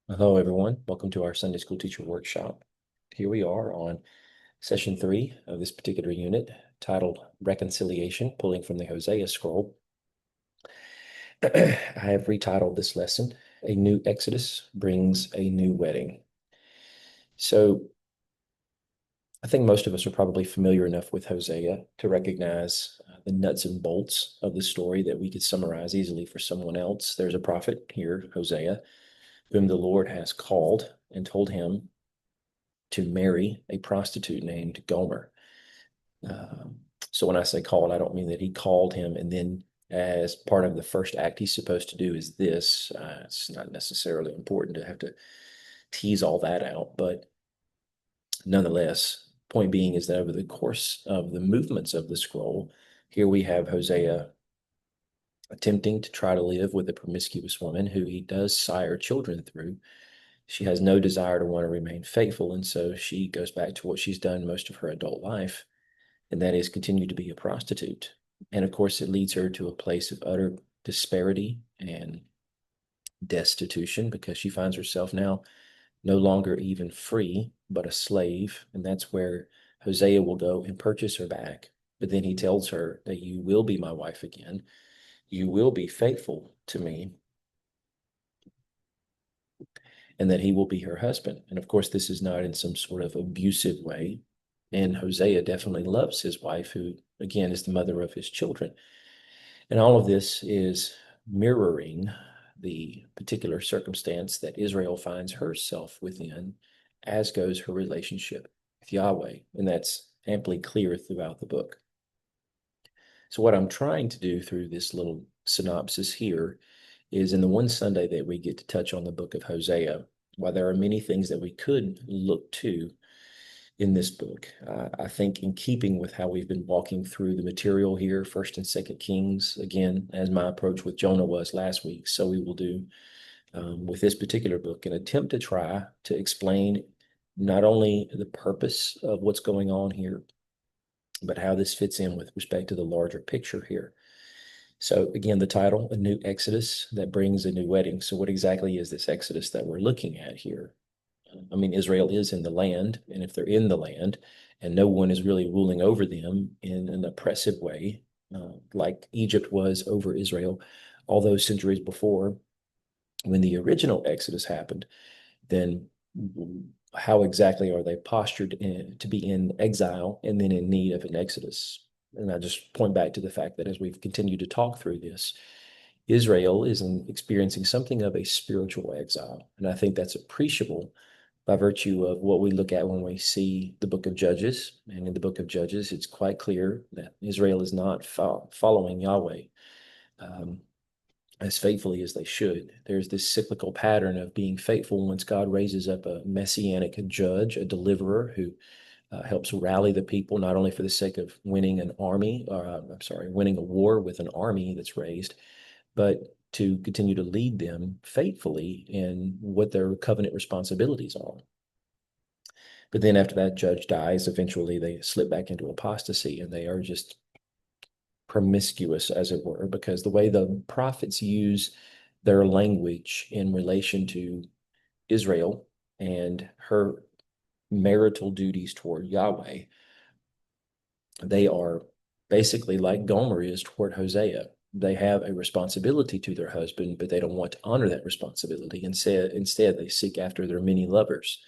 Hello, everyone. Welcome to our Sunday School Teacher Workshop. Here we are on session 3 of this particular unit titled Reconciliation, pulling from the Hosea scroll. I have retitled this lesson, A New Exodus Brings a New Wedding. So I think most of us are probably familiar enough with Hosea to recognize the nuts and bolts of the story that we could summarize easily for someone else. There's a prophet here, Hosea, whom the Lord has called and told him to marry a prostitute named Gomer. Um, so when I say called, I don't mean that he called him and then as part of the first act he's supposed to do is this. It's not necessarily important to have to tease all that out, but nonetheless, point being is that over the course of the movements of the scroll, here we have Hosea attempting to try to live with a promiscuous woman who he does sire children through. She has no desire to want to remain faithful, and so she goes back to what she's done most of her adult life, and that is continue to be a prostitute. And of course, it leads her to a place of utter disparity and destitution because she finds herself now no longer even free, but a slave. And that's where Hosea will go and purchase her back. But then he tells her that you will be my wife again. You will be faithful to me, and that he will be her husband. And of course, this is not in some sort of abusive way. And Hosea definitely loves his wife, who, again, is the mother of his children. And all of this is mirroring the particular circumstance that Israel finds herself within, as goes her relationship with Yahweh. And that's amply clear throughout the book. So, what I'm trying to do through this little synopsis here is in the one Sunday that we get to touch on the book of Hosea, while there are many things that we could look to in this book, I think in keeping with how we've been walking through the material here, First and Second Kings, again, as my approach with Jonah was last week, so we will do with this particular book, an attempt to try to explain not only the purpose of what's going on here, but how this fits in with respect to the larger picture here. So again, the title, A New Exodus That Brings a New Wedding. So what exactly is this Exodus that we're looking at here? I mean, Israel is in the land, and if they're in the land and no one is really ruling over them in an oppressive way, like Egypt was over Israel all those centuries before, when the original Exodus happened, then how exactly are they postured to be in exile and then in need of an Exodus? And I just point back to the fact that as we've continued to talk through this, Israel is experiencing something of a spiritual exile. And I think that's appreciable by virtue of what we look at when we see the book of Judges. And in the book of Judges, it's quite clear that Israel is not following Yahweh um, as faithfully as they should. There's this cyclical pattern of being faithful once God raises up a messianic judge, a deliverer who helps rally the people, not only for the sake of winning an army, or I'm sorry, winning a war with an army that's raised, but to continue to lead them faithfully in what their covenant responsibilities are. But then after that judge dies, eventually they slip back into apostasy and they are just promiscuous, as it were, because the way the prophets use their language in relation to Israel and her marital duties toward Yahweh, they are basically like Gomer is toward Hosea. They have a responsibility to their husband, but they don't want to honor that responsibility. Instead, they seek after their many lovers.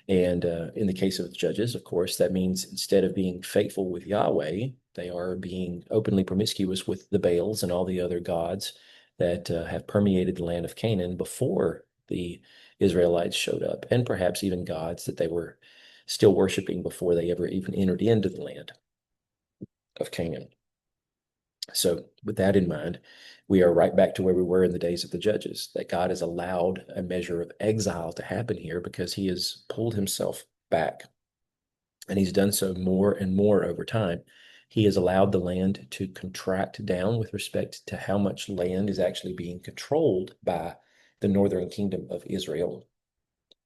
And in the case of the judges, of course, that means instead of being faithful with Yahweh, they are being openly promiscuous with the Baals and all the other gods that have permeated the land of Canaan before the Israelites showed up, and perhaps even gods that they were still worshiping before they ever even entered into the land of Canaan. So, with that in mind, we are right back to where we were in the days of the judges, that God has allowed a measure of exile to happen here because he has pulled himself back. And he's done so more and more over time. He has allowed the land to contract down with respect to how much land is actually being controlled by the northern kingdom of Israel.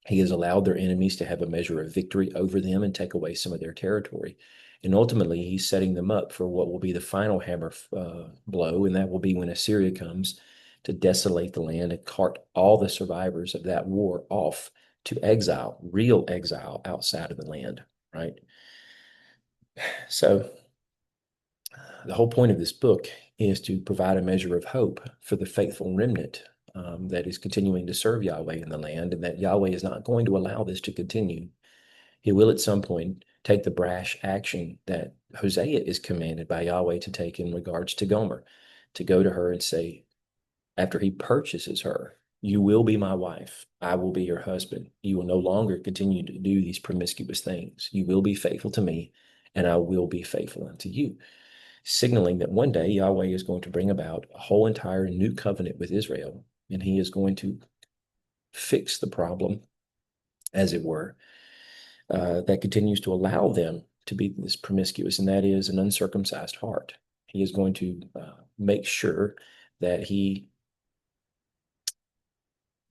He has allowed their enemies to have a measure of victory over them and take away some of their territory. And ultimately, he's setting them up for what will be the final hammer blow, and that will be when Assyria comes to desolate the land and cart all the survivors of that war off to exile, real exile outside of the land, right? So the whole point of this book is to provide a measure of hope for the faithful remnant that is continuing to serve Yahweh in the land, and that Yahweh is not going to allow this to continue. He will at some point take the brash action that Hosea is commanded by Yahweh to take in regards to Gomer, to go to her and say, after he purchases her, you will be my wife. I will be your husband. You will no longer continue to do these promiscuous things. You will be faithful to me, and I will be faithful unto you, signaling that one day Yahweh is going to bring about a whole entire new covenant with Israel, and he is going to fix the problem, as it were, that continues to allow them to be this promiscuous, and that is an uncircumcised heart. He is going to make sure that he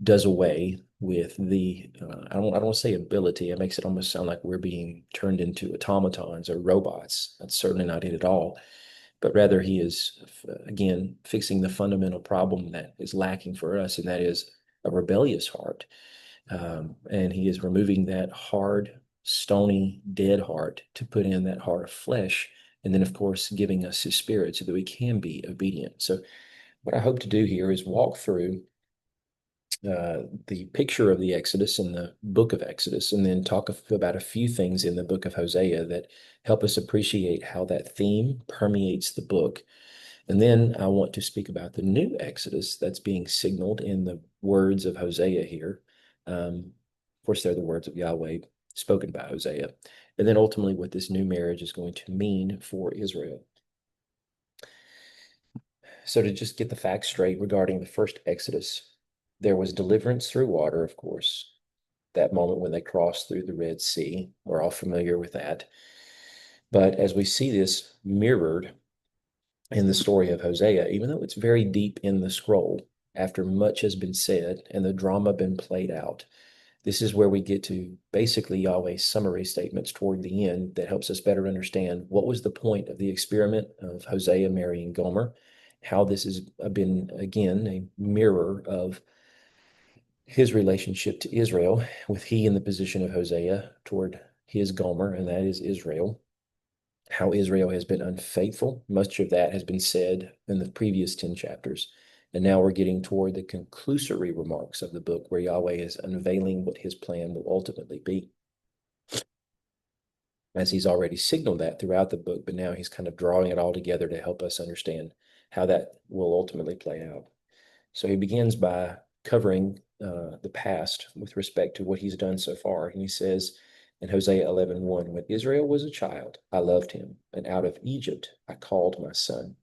does away with the I don't want to say ability. It makes it almost sound like we're being turned into automatons or robots. That's certainly not it at all. But rather, he is again fixing the fundamental problem that is lacking for us, and that is a rebellious heart. And he is removing that hard, stony, dead heart to put in that heart of flesh, and then, of course, giving us his spirit so that we can be obedient. So, what I hope to do here is walk through the picture of the Exodus in the book of Exodus, and then talk about a few things in the book of Hosea that help us appreciate how that theme permeates the book. And then I want to speak about the new Exodus that's being signaled in the words of Hosea here. Of course, they're the words of Yahweh spoken by Hosea. And then ultimately, what this new marriage is going to mean for Israel. So, to just get the facts straight regarding the first Exodus, there was deliverance through water, of course, that moment when they crossed through the Red Sea. We're all familiar with that. But as we see this mirrored in the story of Hosea, even though it's very deep in the scroll, after much has been said and the drama been played out, this is where we get to basically Yahweh's summary statements toward the end that helps us better understand what was the point of the experiment of Hosea marrying Gomer, how this has been, again, a mirror of his relationship to Israel, with he in the position of Hosea toward his Gomer, and that is Israel. How Israel has been unfaithful. Much of that has been said in the previous 10 chapters. And now we're getting toward the conclusory remarks of the book, where Yahweh is unveiling what his plan will ultimately be. As he's already signaled that throughout the book, but now he's kind of drawing it all together to help us understand how that will ultimately play out. So he begins by covering the past with respect to what he's done so far. And he says in Hosea 11:1, when Israel was a child, I loved him, and out of Egypt I called my son.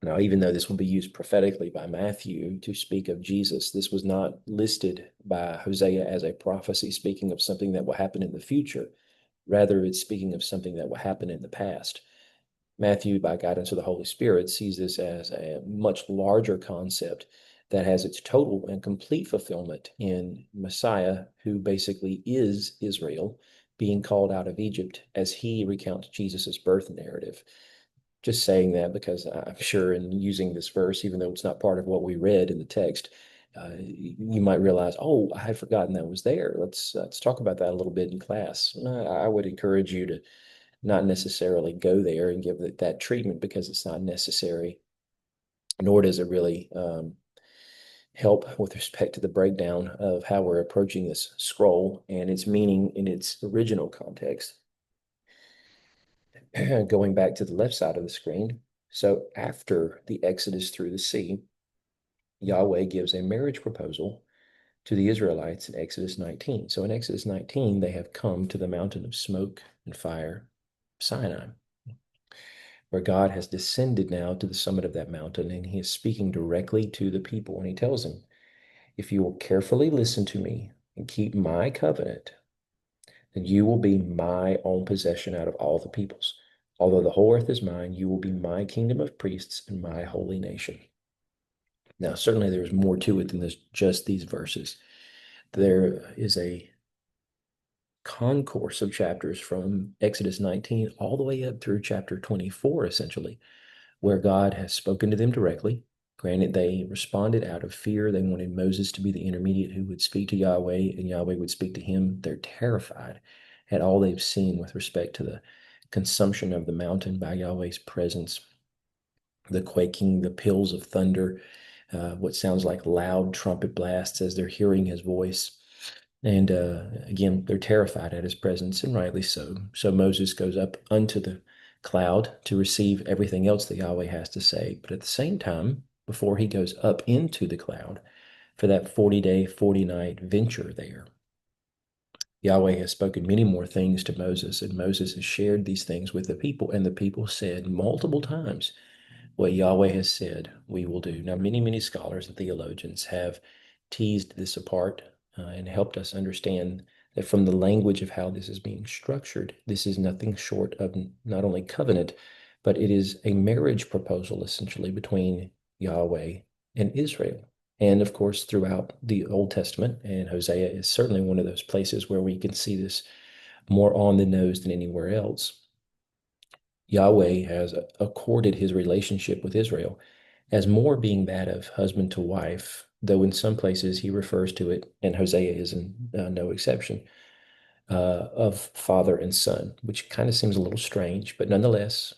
Now, even though this will be used prophetically by Matthew to speak of Jesus, this was not listed by Hosea as a prophecy speaking of something that will happen in the future. Rather, it's speaking of something that will happen in the past. Matthew, by guidance of the Holy Spirit, sees this as a much larger concept that has its total and complete fulfillment in Messiah, who basically is Israel, being called out of Egypt as he recounts Jesus's birth narrative. Just saying that because I'm sure in using this verse, even though it's not part of what we read in the text, you might realize, oh, I had forgotten that was there. Let's talk about that a little bit in class. I would encourage you to not necessarily go there and give it that treatment, because it's not necessary, nor does it really help with respect to the breakdown of how we're approaching this scroll and its meaning in its original context. Going back to the left side of the screen. So after the Exodus through the sea, Yahweh gives a marriage proposal to the Israelites in Exodus 19. So in Exodus 19, they have come to the mountain of smoke and fire, Sinai, where God has descended now to the summit of that mountain, and he is speaking directly to the people. And he tells them, if you will carefully listen to me and keep my covenant, then you will be my own possession out of all the peoples. Although the whole earth is mine, you will be my kingdom of priests and my holy nation. Now, certainly there's more to it than this, just these verses. There is a concourse of chapters from Exodus 19 all the way up through chapter 24, essentially, where God has spoken to them directly. Granted, they responded out of fear. They wanted Moses to be the intermediate who would speak to Yahweh and Yahweh would speak to him. They're terrified at all they've seen with respect to the consumption of the mountain by Yahweh's presence, the quaking, the peals of thunder, what sounds like loud trumpet blasts as they're hearing his voice. And again, they're terrified at his presence, and rightly so. So Moses goes up unto the cloud to receive everything else that Yahweh has to say. But at the same time, before he goes up into the cloud for that 40-day, 40-night venture there, Yahweh has spoken many more things to Moses, and Moses has shared these things with the people. And the people said multiple times, what Yahweh has said, we will do. Now, many scholars and theologians have teased this apart and helped us understand that from the language of how this is being structured, this is nothing short of not only covenant, but it is a marriage proposal essentially between Yahweh and Israel. And of course, throughout the Old Testament, and Hosea is certainly one of those places where we can see this more on the nose than anywhere else. Yahweh has accorded his relationship with Israel as more being that of husband to wife, though in some places he refers to it, and Hosea is no exception, of father and son, which kind of seems a little strange, but nonetheless,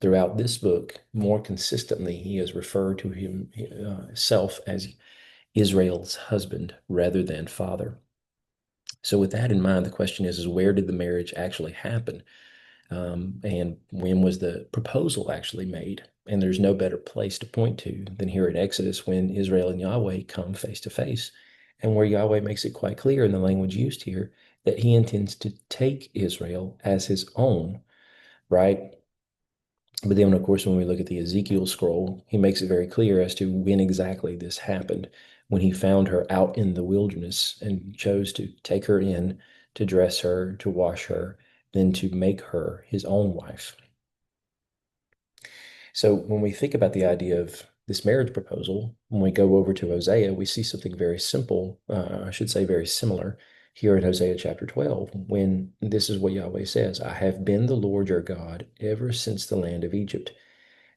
throughout this book, more consistently, he has referred to himself as Israel's husband rather than father. So, with that in mind, the question is where did the marriage actually happen? And when was the proposal actually made? And there's no better place to point to than here at Exodus when Israel and Yahweh come face to face, and where Yahweh makes it quite clear in the language used here that he intends to take Israel as his own, right? But then, of course, when we look at the Ezekiel scroll, he makes it very clear as to when exactly this happened, when he found her out in the wilderness and chose to take her in, to dress her, to wash her, then to make her his own wife. So when we think about the idea of this marriage proposal, when we go over to Hosea, we see something very simple, I should say very similar here in Hosea chapter 12, when this is what Yahweh says, I have been the Lord your God ever since the land of Egypt,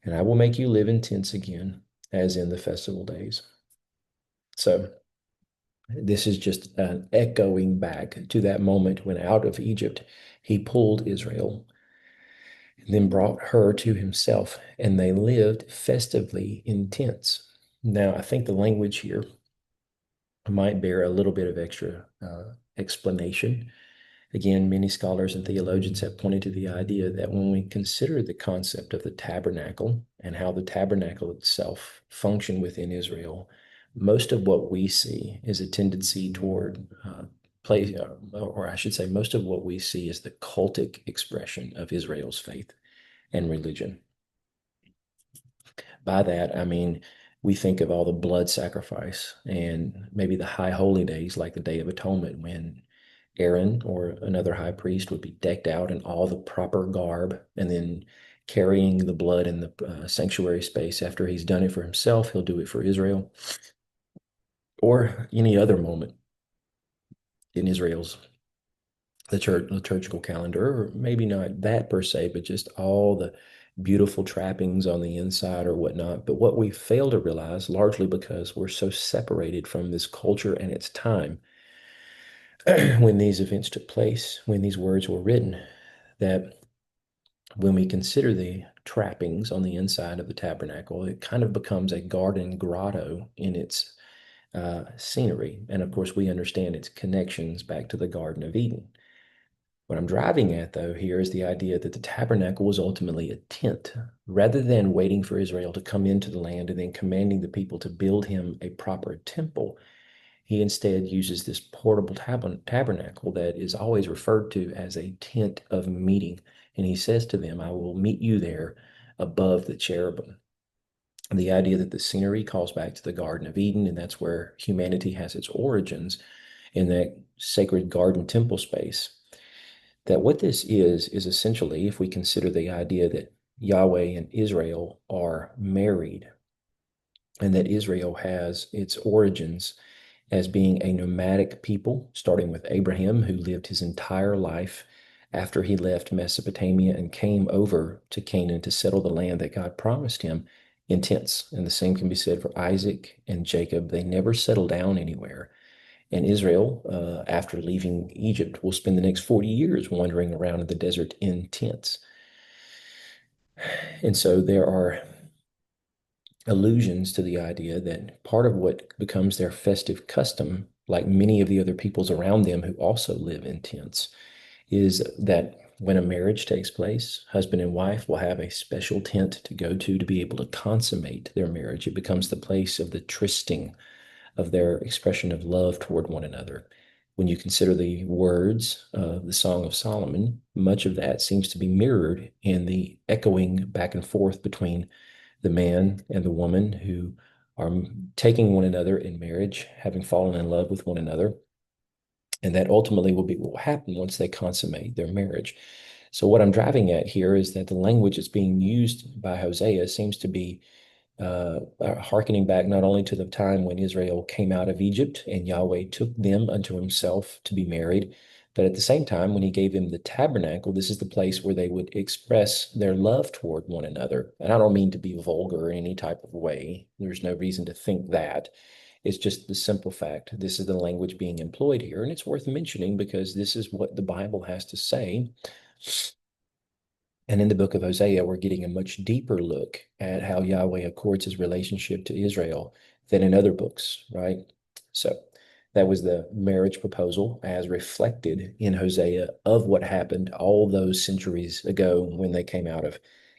and I will make you live in tents again, as in the festival days. So this is just an echoing back to that moment when out of Egypt he pulled Israel, then brought her to himself, and they lived festively in tents. Now, I think the language here might bear a little bit of extra explanation. Again, many scholars and theologians have pointed to the idea that when we consider the concept of the tabernacle and how the tabernacle itself functioned within Israel, most of what we see is a tendency toward play, or I should say, most of what we see is the cultic expression of Israel's faith and religion. By that, I mean, we think of all the blood sacrifice and maybe the high holy days like the Day of Atonement when Aaron or another high priest would be decked out in all the proper garb and then carrying the blood in the sanctuary space. After he's done it for himself, he'll do it for Israel or any other moment in Israel's liturgical calendar, or maybe not that per se, but just all the beautiful trappings on the inside or whatnot. But what we fail to realize, largely because we're so separated from this culture and its time, when these events took place, when these words were written, that when we consider the trappings on the inside of the tabernacle, it kind of becomes a garden grotto in its scenery. And of course, we understand its connections back to the Garden of Eden. What I'm driving at, though, here is the idea that the tabernacle was ultimately a tent. Rather than waiting for Israel to come into the land and then commanding the people to build him a proper temple, he instead uses this portable tabernacle that is always referred to as a tent of meeting. And he says to them, I will meet you there above the cherubim. And the idea that the scenery calls back to the Garden of Eden, and that's where humanity has its origins in that sacred garden temple space. That what this is essentially, if we consider the idea that Yahweh and Israel are married, and that Israel has its origins as being a nomadic people, starting with Abraham, who lived his entire life after he left Mesopotamia and came over to Canaan to settle the land that God promised him in tents. And the same can be said for Isaac and Jacob. They never settle down anywhere. And Israel, after leaving Egypt, will spend the next 40 years wandering around in the desert in tents. And so there are allusions to the idea that part of what becomes their festive custom, like many of the other peoples around them who also live in tents, is that when a marriage takes place, husband and wife will have a special tent to go to be able to consummate their marriage. It becomes the place of the trysting, of their expression of love toward one another. When you consider the words of the Song of Solomon, much of that seems to be mirrored in the echoing back and forth between the man and the woman who are taking one another in marriage, having fallen in love with one another. And that ultimately will be what will happen once they consummate their marriage. So, what I'm driving at here is that the language that's being used by Hosea seems to be hearkening back not only to the time when Israel came out of Egypt and Yahweh took them unto himself to be married, but at the same time, when he gave them the tabernacle, this is the place where they would express their love toward one another. And I don't mean to be vulgar in any type of way. There's no reason to think that. It's just the simple fact this is the language being employed here. And it's worth mentioning because this is what the Bible has to say. And in the book of Hosea, we're getting a much deeper look at how Yahweh accords his relationship to Israel than in other books, right? So that was the marriage proposal as reflected in Hosea of what happened all those centuries ago when they came out of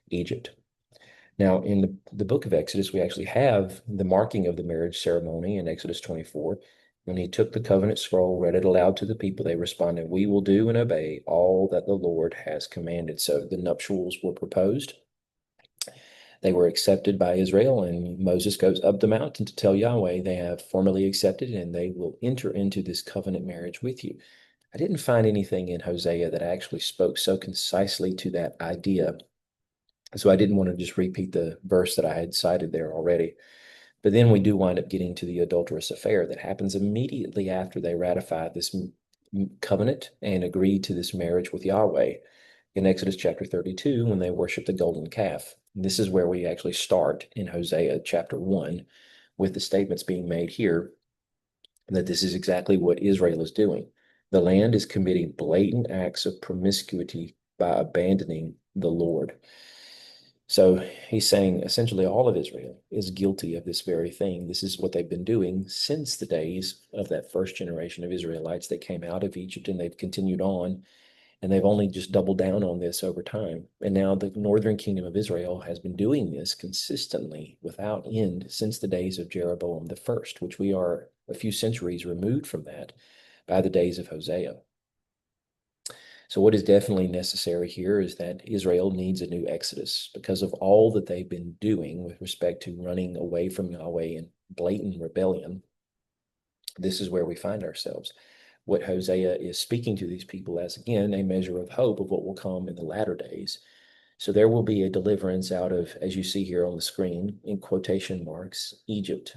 Egypt. Now, in the book of Exodus, we actually have the marking of the marriage ceremony in Exodus 24. When he took the covenant scroll, read it aloud to the people, they responded, "We will do and obey all that the Lord has commanded." So the nuptials were proposed. They were accepted by Israel, and Moses goes up the mountain to tell Yahweh they have formally accepted and they will enter into this covenant marriage with you. I didn't find anything in Hosea that actually spoke so concisely to that idea. So I didn't want to just repeat the verse that I had cited there already. But then we do wind up getting to the adulterous affair that happens immediately after they ratify this covenant and agree to this marriage with Yahweh in Exodus chapter 32 when they worship the golden calf. And this is where we actually start in Hosea chapter 1 with the statements being made here that this is exactly what Israel is doing. The land is committing blatant acts of promiscuity by abandoning the Lord. So he's saying essentially all of Israel is guilty of this very thing. This is what they've been doing since the days of that first generation of Israelites that came out of Egypt, and they've continued on, and they've only just doubled down on this over time. And now the northern kingdom of Israel has been doing this consistently without end since the days of Jeroboam the first, which we are a few centuries removed from that by the days of Hosea. So, what is definitely necessary here is that Israel needs a new exodus because of all that they've been doing with respect to running away from Yahweh in blatant rebellion. This is where we find ourselves. What Hosea is speaking to these people as, again, a measure of hope of what will come in the latter days. So, there will be a deliverance out of, as you see here on the screen, in quotation marks, Egypt.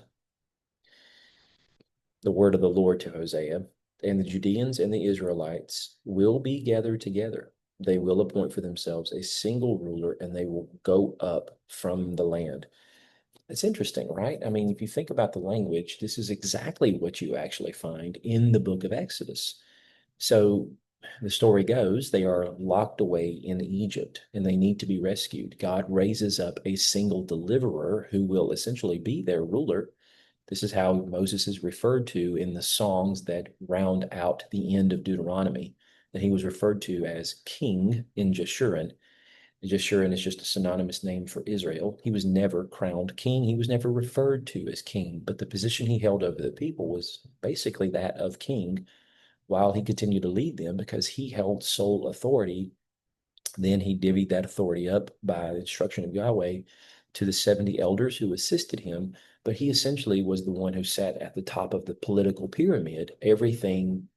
The word of the Lord to Hosea. And the Judeans and the Israelites will be gathered together. They will appoint for themselves a single ruler, and they will go up from the land. It's interesting, right? I mean, if you think about the language, this is exactly what you actually find in the book of Exodus. So the story goes, they are locked away in Egypt and they need to be rescued. God raises up a single deliverer who will essentially be their ruler. This is how Moses is referred to in the songs that round out the end of Deuteronomy, that he was referred to as king in Jeshurun. Jeshurun is just a synonymous name for Israel. He was never crowned king. He was never referred to as king, but the position he held over the people was basically that of king while he continued to lead them because he held sole authority. Then he divvied that authority up by the instruction of Yahweh to the 70 elders who assisted him. But he essentially was the one who sat at the top of the political pyramid. Everything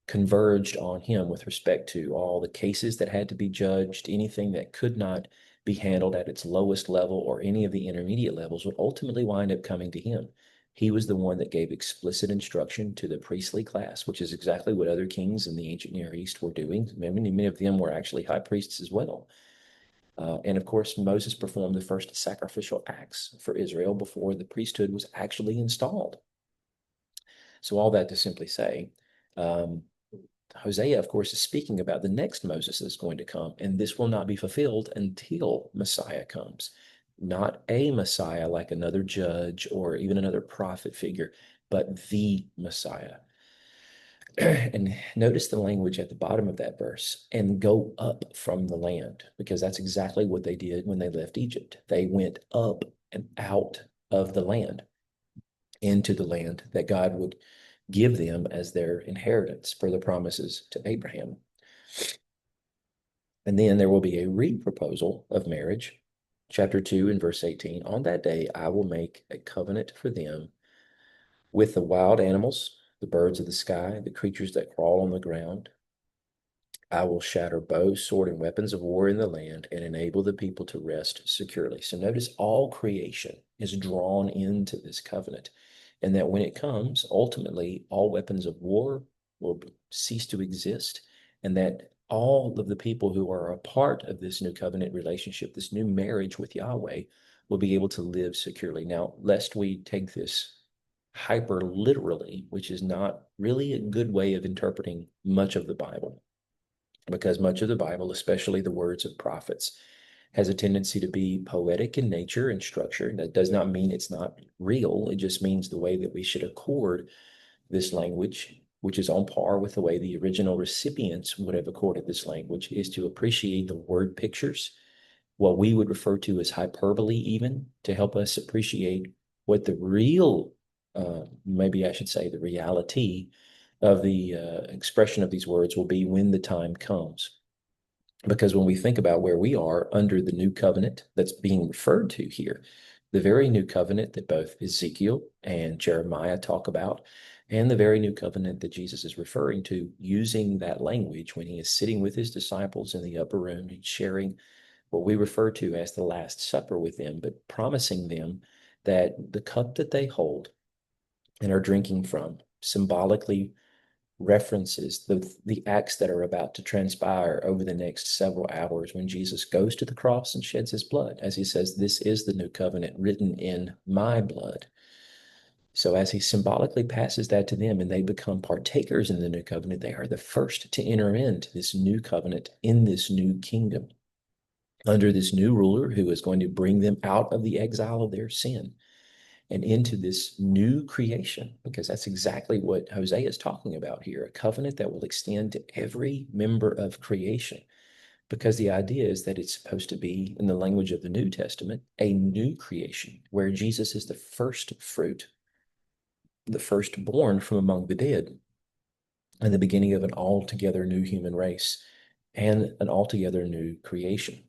converged on him with respect to all the cases that had to be judged, anything that could not be handled at its lowest level or any of the intermediate levels would ultimately wind up coming to him. He was the one that gave explicit instruction to the priestly class, which is exactly what other kings in the ancient Near East were doing. Many of them were actually high priests as well. And of course, Moses performed the first sacrificial acts for Israel before the priesthood was actually installed. So all that to simply say, um, Hosea, of course, is speaking about the next Moses that's going to come, and this will not be fulfilled until Messiah comes. Not a Messiah like another judge or even another prophet figure, but the Messiah. And notice the language at the bottom of that verse, and go up from the land, because that's exactly what they did when they left Egypt. They went up and out of the land into the land that God would give them as their inheritance for the promises to Abraham. And then there will be a re-proposal of marriage. Chapter 2 and verse 18. On that day, I will make a covenant for them with the wild animals, the birds of the sky, the creatures that crawl on the ground. I will shatter bow, sword, and weapons of war in the land and enable the people to rest securely. So notice all creation is drawn into this covenant, and that when it comes, ultimately, all weapons of war will cease to exist, and that all of the people who are a part of this new covenant relationship, this new marriage with Yahweh, will be able to live securely. Now, lest we take this hyper literally, which is not really a good way of interpreting much of the Bible, because much of the Bible, especially the words of prophets, has a tendency to be poetic in nature and structure. That does not mean it's not real. It just means the way that we should accord this language, which is on par with the way the original recipients would have accorded this language, is to appreciate the word pictures, what we would refer to as hyperbole, even to help us appreciate what the real, maybe I should say, the reality of the expression of these words will be when the time comes. Because when we think about where we are under the new covenant that's being referred to here, the very new covenant that both Ezekiel and Jeremiah talk about, and the very new covenant that Jesus is referring to, using that language when he is sitting with his disciples in the upper room and sharing what we refer to as the Last Supper with them, but promising them that the cup that they hold and are drinking from symbolically references the acts that are about to transpire over the next several hours when Jesus goes to the cross and sheds his blood. As he says, this is the new covenant written in my blood. So as he symbolically passes that to them and they become partakers in the new covenant, they are the first to enter into this new covenant in this new kingdom under this new ruler who is going to bring them out of the exile of their sin and into this new creation, because that's exactly what Hosea is talking about here, a covenant that will extend to every member of creation. Because the idea is that it's supposed to be, in the language of the New Testament, a new creation where Jesus is the first fruit, the firstborn from among the dead, and the beginning of an altogether new human race and an altogether new creation.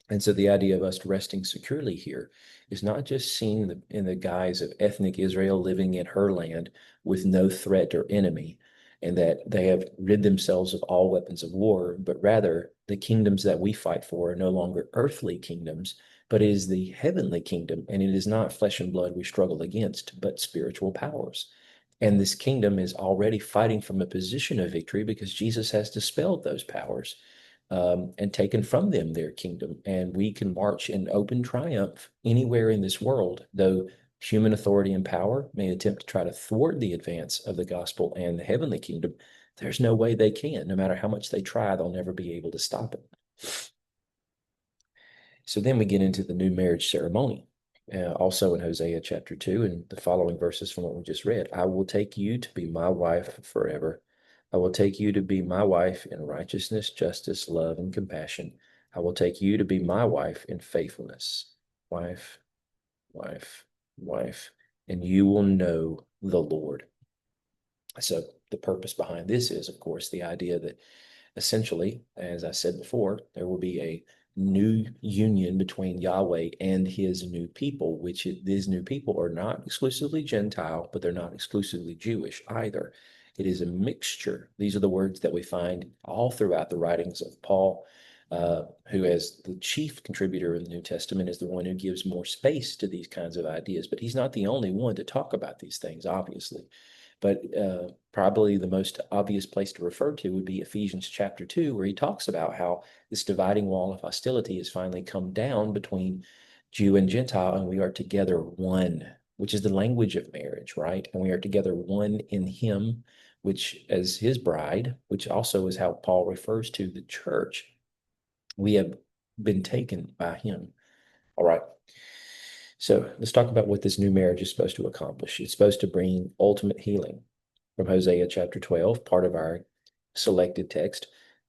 And so the idea of us resting securely here is not just seen in the guise of ethnic Israel living in her land with no threat or enemy, and that they have rid themselves of all weapons of war, but rather the kingdoms that we fight for are no longer earthly kingdoms, but it is the heavenly kingdom, and it is not flesh and blood we struggle against, but spiritual powers. And this kingdom is already fighting from a position of victory because Jesus has dispelled those powers and taken from them their kingdom. And we can march in open triumph anywhere in this world, though human authority and power may attempt to try to thwart the advance of the gospel and the heavenly kingdom. There's no way they can. No matter how much they try, they'll never be able to stop it. So then we get into the new marriage ceremony. Also in Hosea chapter 2 and the following verses from what we just read. I will take you to be my wife forever. I will take you to be my wife in righteousness, justice, love, and compassion. I will take you to be my wife in faithfulness. Wife, wife, wife, and you will know the Lord. So the purpose behind this is, of course, the idea that essentially, as I said before, there will be a new union between Yahweh and his new people, which these new people are not exclusively Gentile, but they're not exclusively Jewish either. It is a mixture. These are the words that we find all throughout the writings of Paul, who, as the chief contributor in the New Testament, is the one who gives more space to these kinds of ideas. But he's not the only one to talk about these things, obviously. But probably the most obvious place to refer to would be Ephesians chapter 2, where he talks about how this dividing wall of hostility has finally come down between Jew and Gentile, and we are together one, which is the language of marriage, right? And we are together one in him, which as his bride, which also is how Paul refers to the church. We have been taken by him. All right. So let's talk about what this new marriage is supposed to accomplish. It's supposed to bring ultimate healing from Hosea chapter 12, part of our selected text.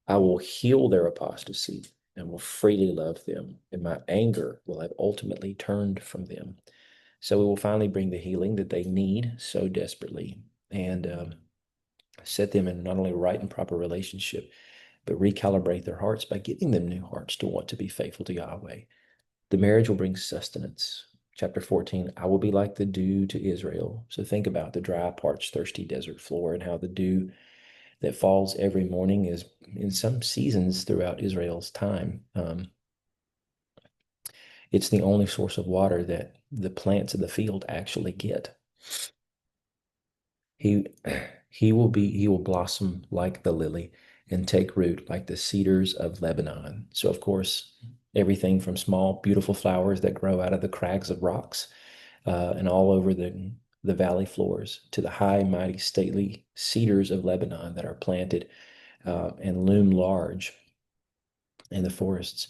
I will heal their apostasy and will freely love them, and my anger will have ultimately turned from them. So we will finally bring the healing that they need so desperately and set them in not only right and proper relationship, but recalibrate their hearts by giving them new hearts to want to be faithful to Yahweh. The marriage will bring sustenance. Chapter 14, I will be like the dew to Israel. So think about the dry, parched, thirsty desert floor and how the dew that falls every morning is in some seasons throughout Israel's time. It's the only source of water that the plants of the field actually get. He he will blossom like the lily and take root like the cedars of Lebanon. So of course, everything from small, beautiful flowers that grow out of the crags of rocks and all over the valley floors to the high, mighty, stately cedars of Lebanon that are planted and loom large in the forests.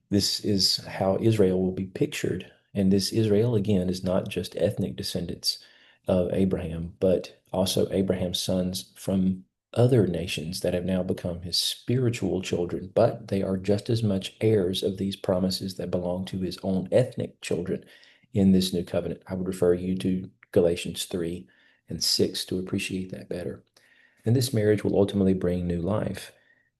This is how Israel will be pictured. And this Israel, again, is not just ethnic descendants of Abraham, but also Abraham's sons from other nations that have now become his spiritual children, but they are just as much heirs of these promises that belong to his own ethnic children in this new covenant. I would refer you to Galatians 3 and 6 to appreciate that better. And this marriage will ultimately bring new life.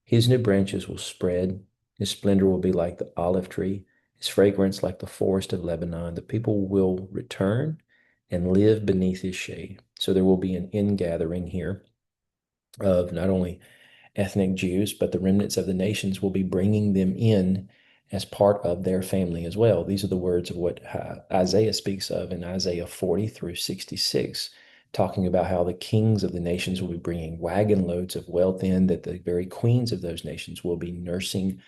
His new branches will spread. His splendor will be like the olive tree, his fragrance like the forest of Lebanon. The people will return and live beneath his shade. So there will be an ingathering here of not only ethnic Jews, but the remnants of the nations will be bringing them in as part of their family as well. These are the words of what Isaiah speaks of in Isaiah 40 through 66, talking about how the kings of the nations will be bringing wagon loads of wealth in, that the very queens of those nations will be nursing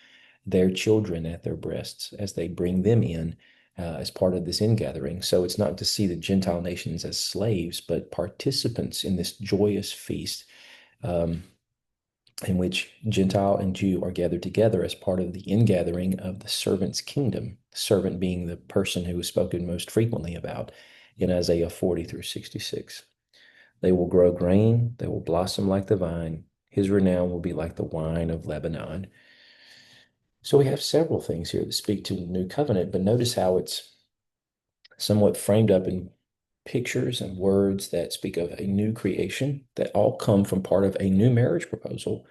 their children at their breasts as they bring them in as part of this ingathering. So it's not to see the Gentile nations as slaves, but participants in this joyous feast. In which Gentile and Jew are gathered together as part of the ingathering of the servant's kingdom, the servant being the person who is spoken most frequently about in Isaiah 40 through 66. They will grow grain, they will blossom like the vine, his renown will be like the wine of Lebanon. So we have several things here that speak to the new covenant, but notice how it's somewhat framed up in pictures and words that speak of a new creation that all come from part of a new marriage proposal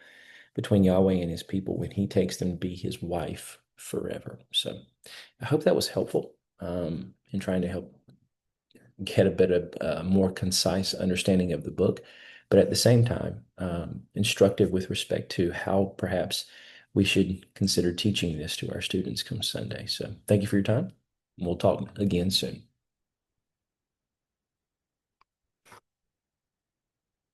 between Yahweh and his people when he takes them to be his wife forever. So I hope that was helpful in trying to help get a bit of more concise understanding of the book, but at the same time, instructive with respect to how perhaps we should consider teaching this to our students come Sunday. So thank you for your time. We'll talk again soon.